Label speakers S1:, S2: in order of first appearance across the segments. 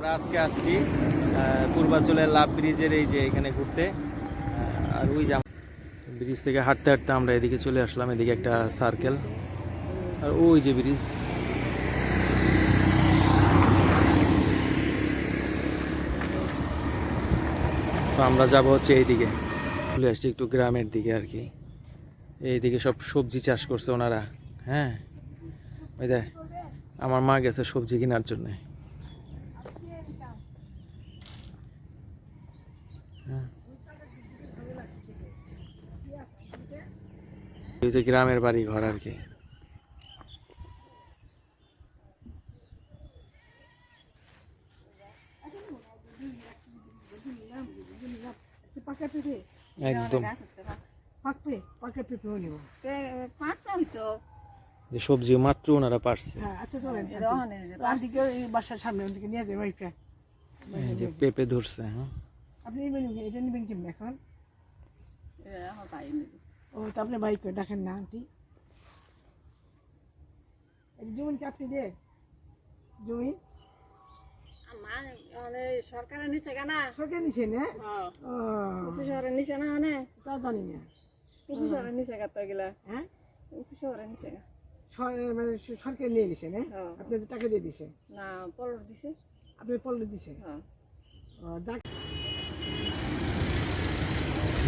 S1: আমরা আজকে আসছি পূর্বাঞ্চলের লাভ ব্রিজের এই যে এখানে ঘুরতে। আর ওই যে ব্রিজ থেকে হাঁটতে হাঁটতে আমরা এদিকে চলে আসলাম। এদিকে একটা সার্কেল আর ওই যে ব্রিজ। তো আমরা যাব হচ্ছে এইদিকে, চলে আসছি একটু গ্রামের দিকে আর কি। এইদিকে সব সবজি চাষ করছে ওনারা। হ্যাঁ, ওই দেখ আমার মা গেছে সবজি কেনার জন্য। এই যে গ্রামের বাড়ি ঘর আর কি। একদম যে সবজি মাত্র ওনারা পারছে।
S2: বাসার সামনে নিয়ে যাবে
S1: যে পেঁপে ধরছে। হ্যাঁ,
S2: আপনি এটা নেবেন কেমন এখন? ও তো আপনি বাইক করে দেখেন না আন্টি, জমি আপনি দে জমি
S3: সরকারের নিচে কেনা
S2: সরকার নিচে না?
S3: শহরের নিচে না মানে
S2: তা জানি না।
S3: শহরের নিচে গাত গেলা।
S2: হ্যাঁ,
S3: শহরের নিচে
S2: মানে সরকার নিয়ে নিছে না? আপনি টাকা দিয়ে দিছে
S3: না পলট দিছে?
S2: আপনি পল্লে দিছে।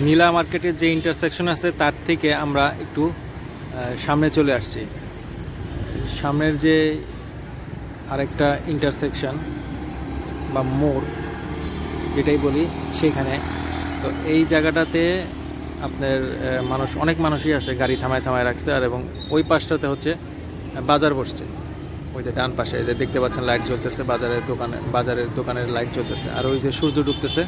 S1: নীলা মার্কেটের যে ইন্টারসেকশন আছে তার থেকে আমরা একটু সামনে চলে আসছি। সামনের যে আরেকটা ইন্টারসেকশন বা মোড় যেটাই বলি সেখানে। তো এই জায়গাটাতে আপনার অনেক মানুষই আসে, গাড়ি থামায় থামায় রাখছে। আর এবং ওই পাশটাতে হচ্ছে বাজার বসছে। ওই যে ডান পাশে যে দেখতে পাচ্ছেন লাইট জ্বলতেছে, বাজারের দোকানের লাইট জ্বলতেছে। আর ওই যে সূর্য ডুবতেছে।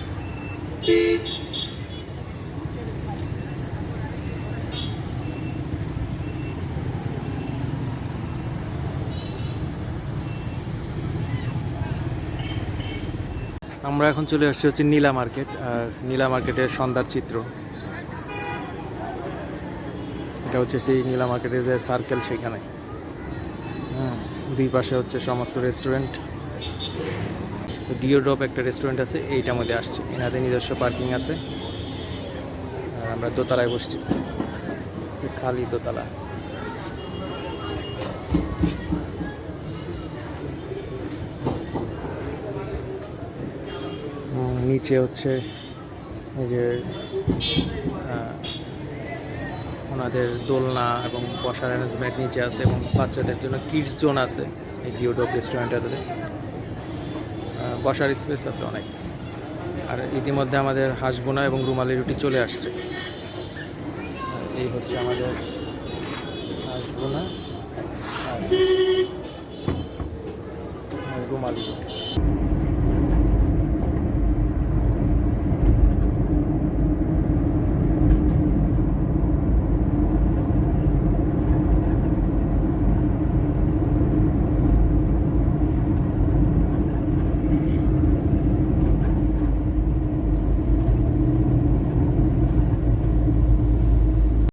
S1: আমরা এখন চলে আসছি হচ্ছে নীলা মার্কেট। আর নীলা মার্কেটের সন্ধ্যার চিত্র এটা হচ্ছে সেই নীলা মার্কেটের যে সার্কেল সেখানে। হ্যাঁ, দুই পাশে হচ্ছে সমস্ত রেস্টুরেন্ট। ডিওড্রপ একটা রেস্টুরেন্ট আছে, এইটার মধ্যে আসছে। এনাদের নিজস্ব পার্কিং আছে। আর আমরা দোতলায় বসছি, খালি দোতলা। নিচে হচ্ছে এই যে ওনাদের দোলনা এবং বসার অ্যারেঞ্জমেন্ট নিচে আছে, এবং বাচ্চাদের জন্য কিডস জোন আছে এই ডিওড্রপ রেস্টুরেন্টটাতে। বসার স্পেস আছে অনেক। আর ইতিমধ্যে আমাদের হাঁসবোনা এবং রুমালি রুটি চলে আসছে। এই হচ্ছে আমাদের হাঁসবোনা আর রুমালি রুটি।